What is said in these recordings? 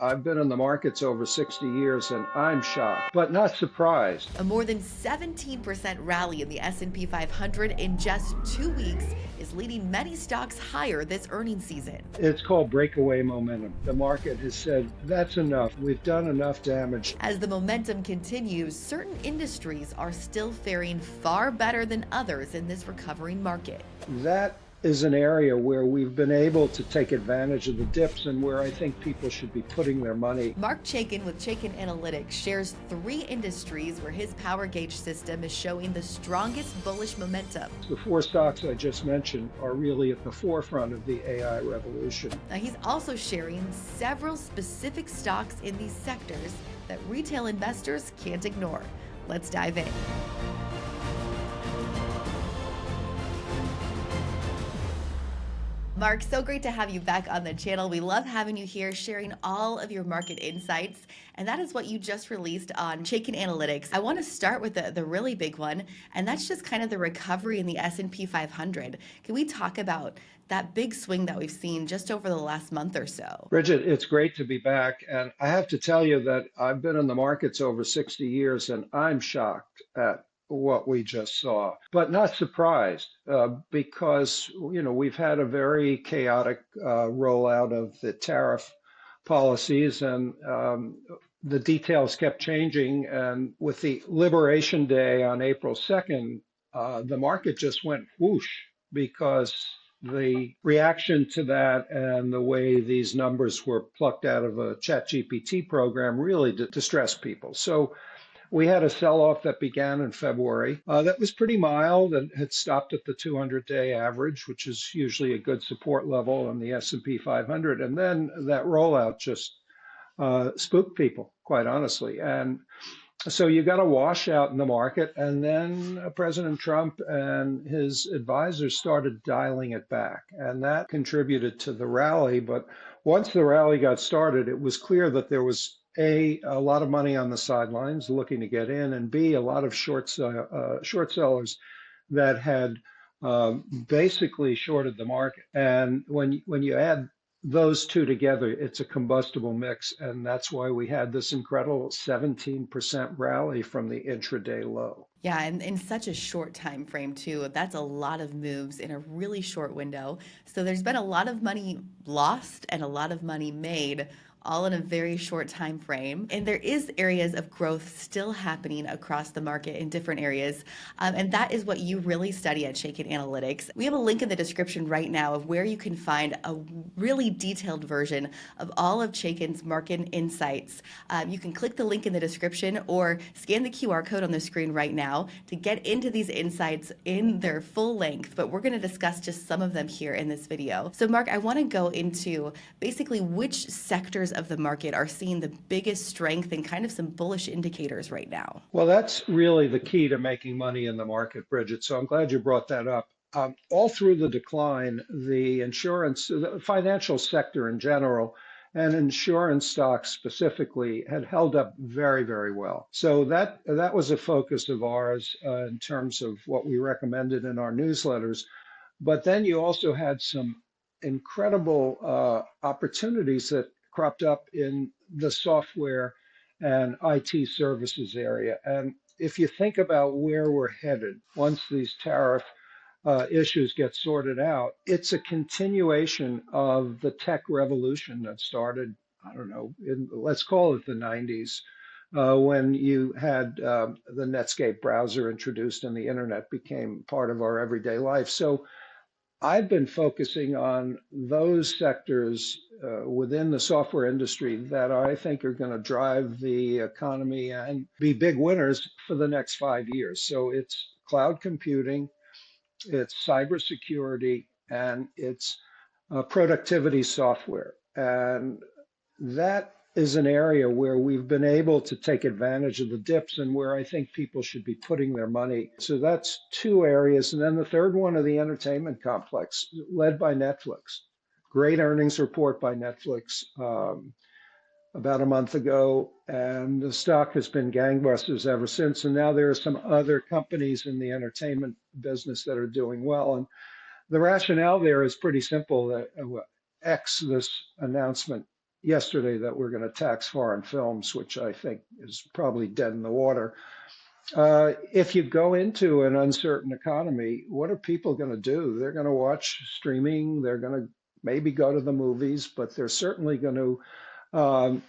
I've been in the markets over 60 years and I'm shocked, but not surprised. A more than 17% rally in the S&P 500 in just 2 weeks is leading many stocks higher this earnings season. It's called breakaway momentum. The market has said, that's enough. We've done enough damage. As the momentum continues, certain industries are still faring far better than others in this recovering market. That is an area where we've been able to take advantage of the dips and where I think people should be putting their money. Marc Chaikin with Chaikin Analytics shares 3 industries where his power gauge system is showing the strongest bullish momentum. The 4 stocks I just mentioned are really at the forefront of the AI revolution. Now, he's also sharing several specific stocks in these sectors that retail investors can't ignore. Let's dive in. Mark, so great to have you back on the channel. We love having you here sharing all of your market insights. And that is what you just released on Chaikin Analytics. I want to start with the really big one, and that's just kind of the recovery in the S&P 500. Can we talk about that big swing that we've seen just over the last month or so? Bridget, it's great to be back. And I have to tell you that I've been in the markets over 60 years and I'm shocked at what we just saw, but not surprised because, we've had a very chaotic rollout of the tariff policies and the details kept changing. And with the Liberation Day on April 2nd, the market just went whoosh because the reaction to that and the way these numbers were plucked out of a ChatGPT program really distressed people. So we had a sell-off that began in February that was pretty mild and had stopped at the 200-day average, which is usually a good support level on the S&P 500. And then that rollout just spooked people, quite honestly. And so you got a washout in the market. And then President Trump and his advisors started dialing it back. And that contributed to the rally. But once the rally got started, it was clear that there was a lot of money on the sidelines looking to get in, and B, a lot of short sellers that had basically shorted the market. And when you add those two together, it's a combustible mix, and that's why we had this incredible 17% rally from the intraday low. Yeah, and in such a short time frame too. That's a lot of moves in a really short window. So there's been a lot of money lost and a lot of money made all in a very short time frame. And there is areas of growth still happening across the market in different areas. And that is what you really study at Chaikin Analytics. We have a link in the description right now of where you can find a really detailed version of all of Chaikin's market insights. You can click the link in the description or scan the QR code on the screen right now to get into these insights in their full length. But we're going to discuss just some of them here in this video. So Mark, I want to go into basically which sectors of the market are seeing the biggest strength and kind of some bullish indicators right now. Well, that's really the key to making money in the market, Bridget. So I'm glad you brought that up. All through the decline, the insurance, the financial sector in general, and insurance stocks specifically had held up very, very well. So that was a focus of ours in terms of what we recommended in our newsletters. But then you also had some incredible opportunities that cropped up in the software and IT services area. And if you think about where we're headed, once these tariff issues get sorted out, it's a continuation of the tech revolution that started, I don't know, let's call it the 90s, when you had the Netscape browser introduced and the internet became part of our everyday life. So I've been focusing on those sectors within the software industry that I think are going to drive the economy and be big winners for the next 5 years. So it's cloud computing, it's cybersecurity, and it's productivity software. And that is an area where we've been able to take advantage of the dips and where I think people should be putting their money. So that's 2 areas. And then the third one of the entertainment complex, led by Netflix. Great earnings report by Netflix about a month ago, and the stock has been gangbusters ever since. And now there are some other companies in the entertainment business that are doing well. And the rationale there is pretty simple. That X, this announcement yesterday that we're going to tax foreign films, which I think is probably dead in the water. If you go into an uncertain economy, what are people going to do? They're going to watch streaming. They're going to maybe go to the movies, but they're certainly going to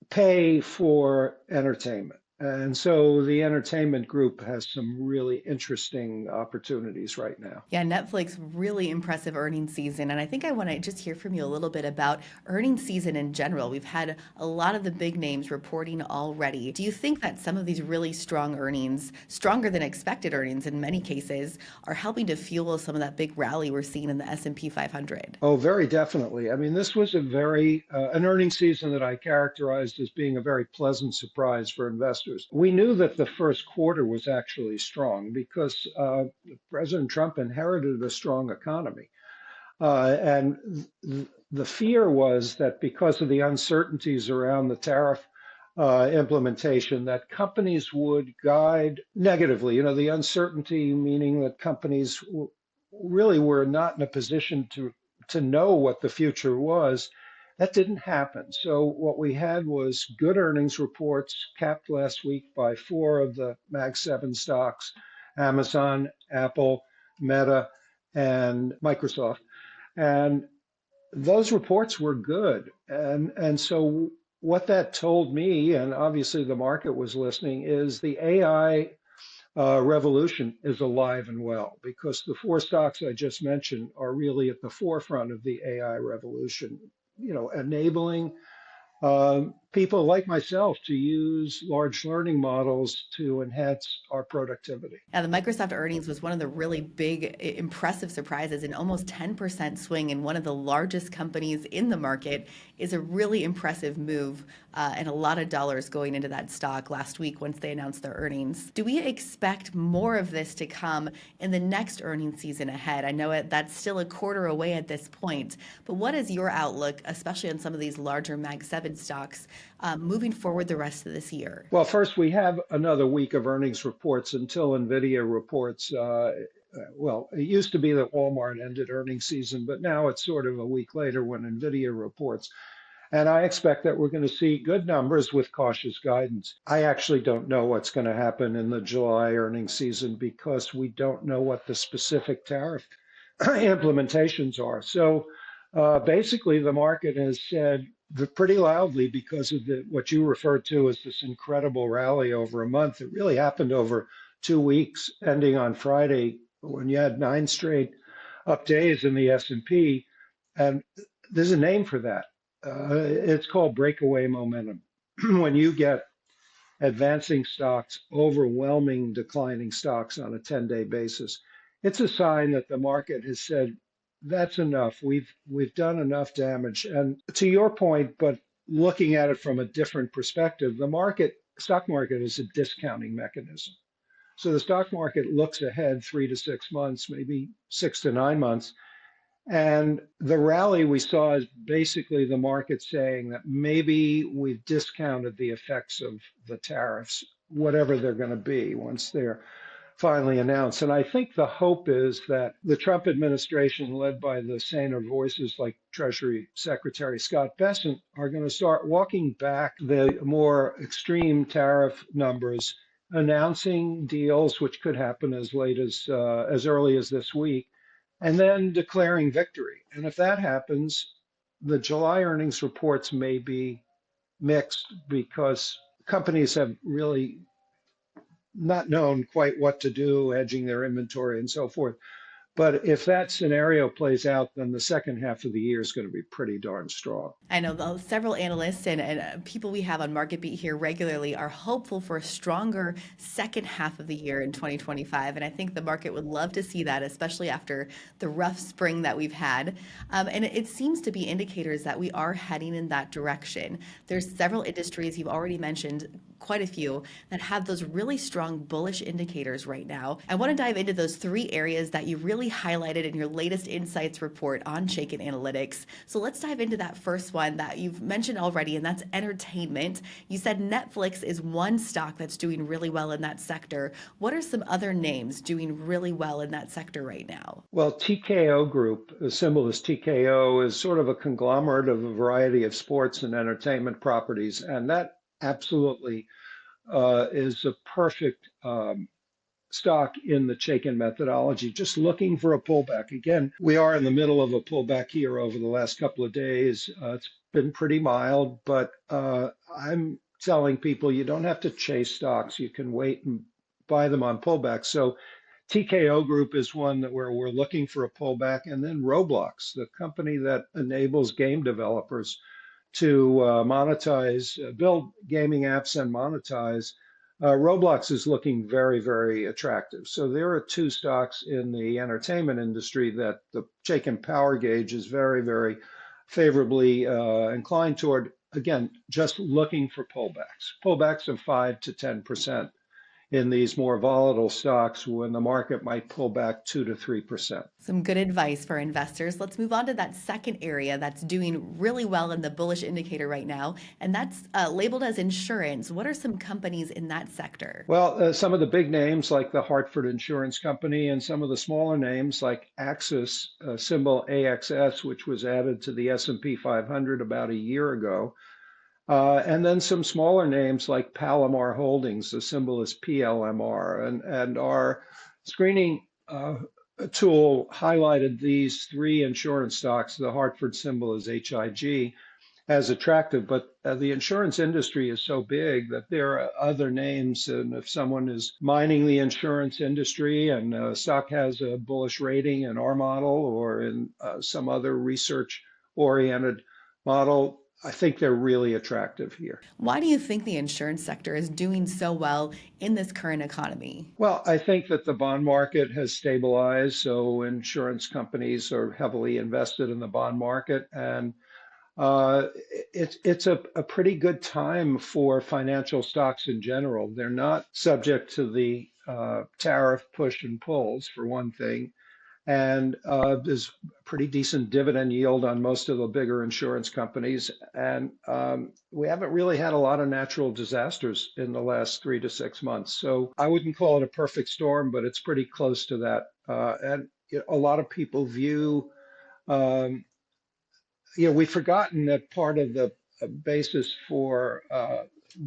pay for entertainment. And so the entertainment group has some really interesting opportunities right now. Yeah, Netflix, really impressive earnings season. And I think I want to just hear from you a little bit about earnings season in general. We've had a lot of the big names reporting already. Do you think that some of these really strong earnings, stronger than expected earnings in many cases, are helping to fuel some of that big rally we're seeing in the S&P 500? Oh, very definitely. I mean, this was a very an earnings season that I characterized as being a very pleasant surprise for investors. We knew that the first quarter was actually strong because President Trump inherited a strong economy. And the fear was that because of the uncertainties around the tariff implementation, that companies would guide negatively. You know, the uncertainty meaning that companies really were not in a position to know what the future was. That didn't happen. So what we had was good earnings reports capped last week by four of the Mag 7 stocks, Amazon, Apple, Meta, and Microsoft. And those reports were good. And so what that told me, and obviously the market was listening, is the AI revolution is alive and well because the four stocks I just mentioned are really at the forefront of the AI revolution, you know, enabling people like myself to use large learning models to enhance our productivity. Now, the Microsoft earnings was one of the really big, impressive surprises. An almost 10% swing in one of the largest companies in the market is a really impressive move, and a lot of dollars going into that stock last week once they announced their earnings. Do we expect more of this to come in the next earnings season ahead? I know that's still a quarter away at this point, but what is your outlook, especially on some of these larger Mag 7 stocks, moving forward the rest of this year? Well, first, we have another week of earnings reports until NVIDIA reports. Well, it used to be that Walmart ended earnings season, but now it's sort of a week later when NVIDIA reports. And I expect that we're going to see good numbers with cautious guidance. I actually don't know what's going to happen in the July earnings season because we don't know what the specific tariff implementations are. So basically, the market has said pretty loudly because of what you referred to as this incredible rally over a month. It really happened over 2 weeks, ending on Friday when you had 9 straight up days in the S&P. And there's a name for that. It's called breakaway momentum. When you get advancing stocks, overwhelming declining stocks on a 10-day basis, it's a sign that the market has said, that's enough. We've done enough damage. And to your point, but looking at it from a different perspective, the stock market is a discounting mechanism. So the stock market looks ahead 3 to 6 months, maybe 6 to 9 months. And the rally we saw is basically the market saying that maybe we've discounted the effects of the tariffs, whatever they're going to be once they're finally announced. And I think the hope is that the Trump administration, led by the saner voices like Treasury Secretary Scott Bessent, are going to start walking back the more extreme tariff numbers, announcing deals which could happen as late as early as this week, and then declaring victory. And if that happens, the July earnings reports may be mixed because companies have really not known quite what to do, hedging their inventory and so forth. But if that scenario plays out, then the second half of the year is going to be pretty darn strong. I know several analysts and people we have on MarketBeat here regularly are hopeful for a stronger second half of the year in 2025. And I think the market would love to see that, especially after the rough spring that we've had. And it seems to be indicators that we are heading in that direction. There's several industries you've already mentioned quite a few that have those really strong bullish indicators right now. I want to dive into those three areas that you really highlighted in your latest insights report on Chaikin Analytics. So let's dive into that first one that you've mentioned already, and that's entertainment. You said Netflix is one stock that's doing really well in that sector. What are some other names doing really well in that sector right now? Well, TKO Group, the symbol is TKO, is sort of a conglomerate of a variety of sports and entertainment properties, and that absolutely is a perfect stock in the Chaikin methodology, just looking for a pullback. Again, we are in the middle of a pullback here over the last couple of days. It's been pretty mild, but I'm telling people you don't have to chase stocks. You can wait and buy them on pullbacks. So TKO Group is one that where we're looking for a pullback, and then Roblox, the company that enables game developers to monetize, build gaming apps and monetize. Roblox is looking very, very attractive. So there are two stocks in the entertainment industry that the Chaikin Power Gauge is very, very favorably inclined toward. Again, just looking for pullbacks of 5 to 10% in these more volatile stocks when the market might pull back 2 to 3%. Some good advice for investors. Let's move on to that second area that's doing really well in the bullish indicator right now, and that's labeled as insurance. What are some companies in that sector? Well, some of the big names like the Hartford Insurance Company and some of the smaller names like Axis, symbol AXS, which was added to the S&P 500 about a year ago. And then some smaller names like Palomar Holdings, the symbol is PLMR. And our screening tool highlighted these three insurance stocks. The Hartford symbol is HIG as attractive, but the insurance industry is so big that there are other names. And if someone is mining the insurance industry and stock has a bullish rating in our model or in some other research oriented model, I think they're really attractive here. Why do you think the insurance sector is doing so well in this current economy? Well, I think that the bond market has stabilized, so insurance companies are heavily invested in the bond market, and uh, it's a pretty good time for financial stocks in general. They're not subject to the tariff push and pulls, for one thing. And there's pretty decent dividend yield on most of the bigger insurance companies. And we haven't really had a lot of natural disasters in the last 3 to 6 months. So I wouldn't call it a perfect storm, but it's pretty close to that. And you know, a lot of people view, um, we've forgotten that part of the basis for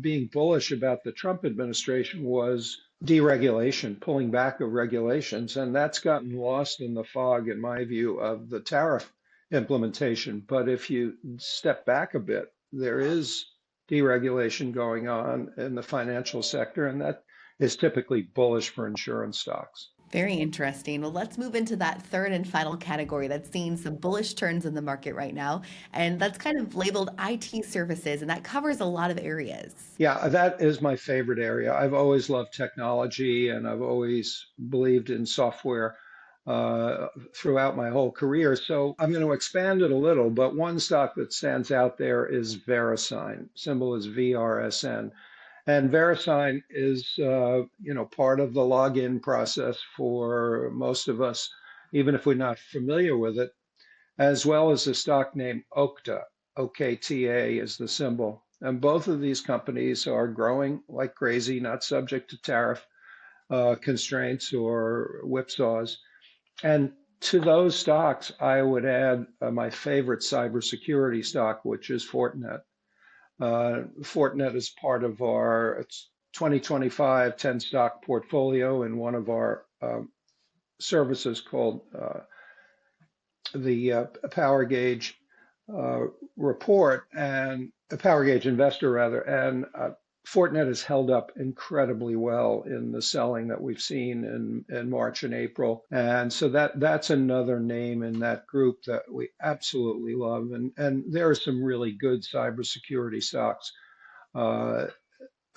being bullish about the Trump administration was deregulation, pulling back of regulations, and that's gotten lost in the fog, in my view, of the tariff implementation. But if you step back a bit, there is deregulation going on in the financial sector, and that is typically bullish for insurance stocks. Very interesting. Well, let's move into that third and final category that's seeing some bullish turns in the market right now. And that's kind of labeled IT services, and that covers a lot of areas. Yeah, that is my favorite area. I've always loved technology and I've always believed in software throughout my whole career. So I'm going to expand it a little, but one stock that stands out there is VeriSign. Symbol is VRSN. And VeriSign is, part of the login process for most of us, even if we're not familiar with it, as well as a stock named Okta. OKTA is the symbol. And both of these companies are growing like crazy, not subject to tariff constraints or whipsaws. And to those stocks, I would add my favorite cybersecurity stock, which is Fortinet. Fortinet is part of our 2025 10 stock portfolio in one of our services called the Power Gauge report and a Power Gauge investor rather. And Fortinet has held up incredibly well in the selling that we've seen in March and April. And so that's another name in that group that we absolutely love. And there are some really good cybersecurity stocks uh,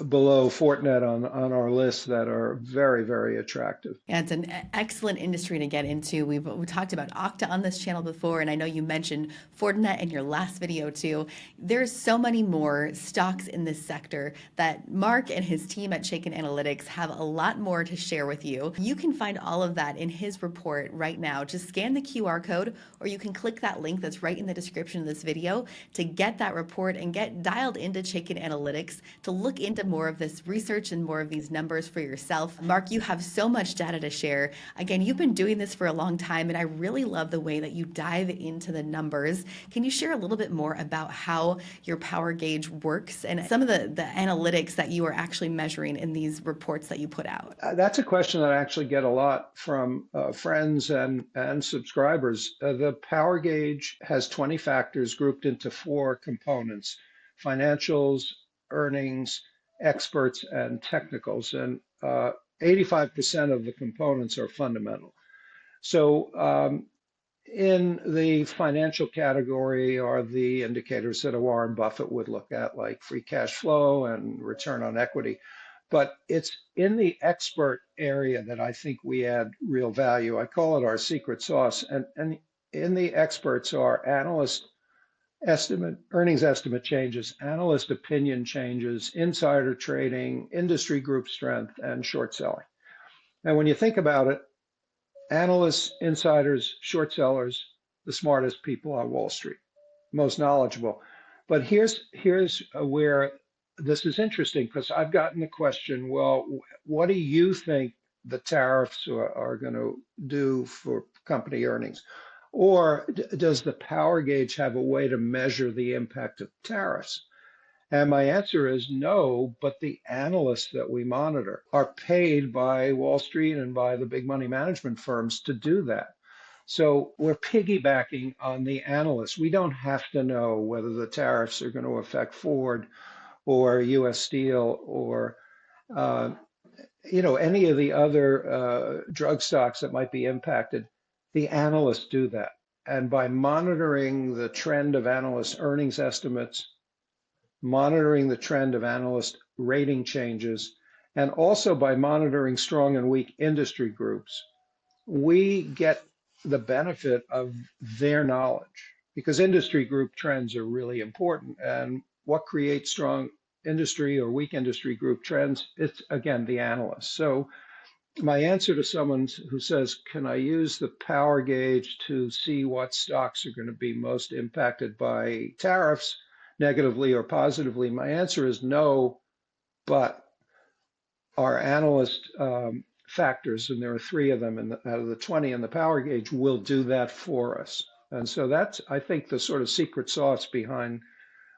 below Fortinet on our list that are very, very attractive. Yeah, it's an excellent industry to get into. We talked about Okta on this channel before, and I know you mentioned Fortinet in your last video too. There's so many more stocks in this sector that Mark and his team at Chaikin Analytics have a lot more to share with you. You can find all of that in his report right now. Just scan the QR code, or you can click that link that's right in the description of this video to get that report and get dialed into Chaikin Analytics to look into more of this research and more of these numbers for yourself. Mark, you have so much data to share. Again, you've been doing this for a long time, and I really love the way that you dive into the numbers. Can you share a little bit more about how your power gauge works and some of the analytics that you are actually measuring in these reports that you put out? That's a question that I actually get a lot from friends and subscribers. The power gauge has 20 factors grouped into four components: financials, earnings, experts, and technicals. And 85% of the components are fundamental. So in the financial category are the indicators that a Warren Buffett would look at, like free cash flow and return on equity. But it's in the expert area that I think we add real value. I call it our secret sauce. And in the experts are analyst estimate, earnings estimate changes, analyst opinion changes, insider trading, industry group strength, and short selling. And when you think about it, analysts, insiders, short sellers, the smartest people on Wall Street, most knowledgeable. But here's where this is interesting, because I've gotten the question, well, what do you think the tariffs are going to do for company earnings? Or does the power gauge have a way to measure the impact of tariffs? And my answer is no, but the analysts that we monitor are paid by Wall Street and by the big money management firms to do that. So we're piggybacking on the analysts. We don't have to know whether the tariffs are going to affect Ford or U.S. Steel or any of the other drug stocks that might be impacted. The analysts do that. And by monitoring the trend of analysts' earnings estimates, monitoring the trend of analyst rating changes, and also by monitoring strong and weak industry groups, we get the benefit of their knowledge, because industry group trends are really important. And what creates strong industry or weak industry group trends? It's, again, the analysts. So my answer to someone who says, can I use the power gauge to see what stocks are going to be most impacted by tariffs, negatively or positively? My answer is no, but our analyst factors, and there are three of them out of the 20 in the power gauge, will do that for us. And so that's, I think, the sort of secret sauce behind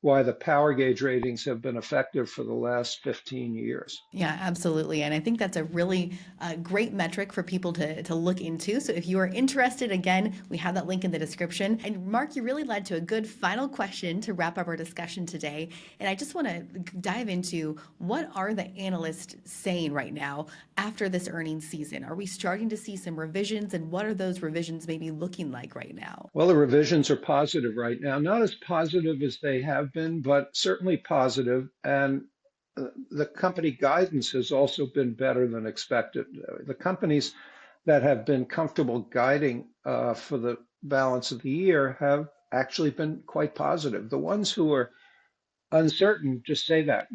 why the power gauge ratings have been effective for the last 15 years. Yeah, absolutely. And I think that's a really great metric for people to look into. So if you are interested, again, we have that link in the description. And Mark, you really led to a good final question to wrap up our discussion today. And I just want to dive into, what are the analysts saying right now after this earnings season? Are we starting to see some revisions, and what are those revisions maybe looking like right now? Well, the revisions are positive right now, not as positive as they have been, but certainly positive. And the company guidance has also been better than expected. The companies that have been comfortable guiding for the balance of the year have actually been quite positive. The ones who are uncertain just say that,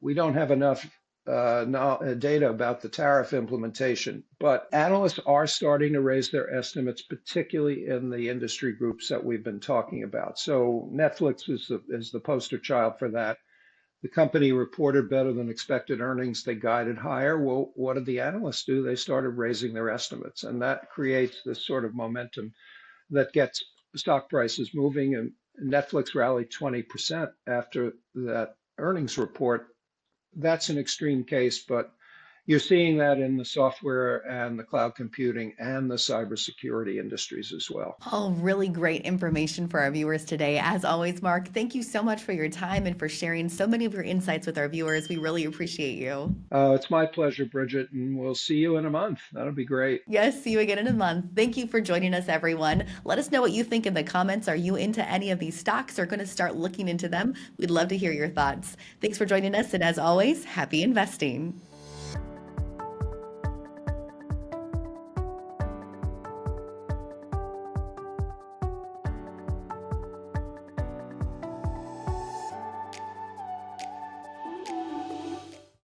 we don't have enough data about the tariff implementation, but analysts are starting to raise their estimates, particularly in the industry groups that we've been talking about. So Netflix is the poster child for that. The company reported better than expected earnings. They guided higher. Well, what did the analysts do? They started raising their estimates, and that creates this sort of momentum that gets stock prices moving. And Netflix rallied 20% after that earnings report. That's an extreme case, but You're seeing that in the software and the cloud computing and the cybersecurity industries as well. Oh, really great information for our viewers today. As always, Mark, thank you so much for your time and for sharing so many of your insights with our viewers. We really appreciate you. It's my pleasure, Bridget, and we'll see you in a month. That'll be great. Yes, see you again in a month. Thank you for joining us, everyone. Let us know what you think in the comments. Are you into any of these stocks or going to start looking into them? We'd love to hear your thoughts. Thanks for joining us. And as always, happy investing.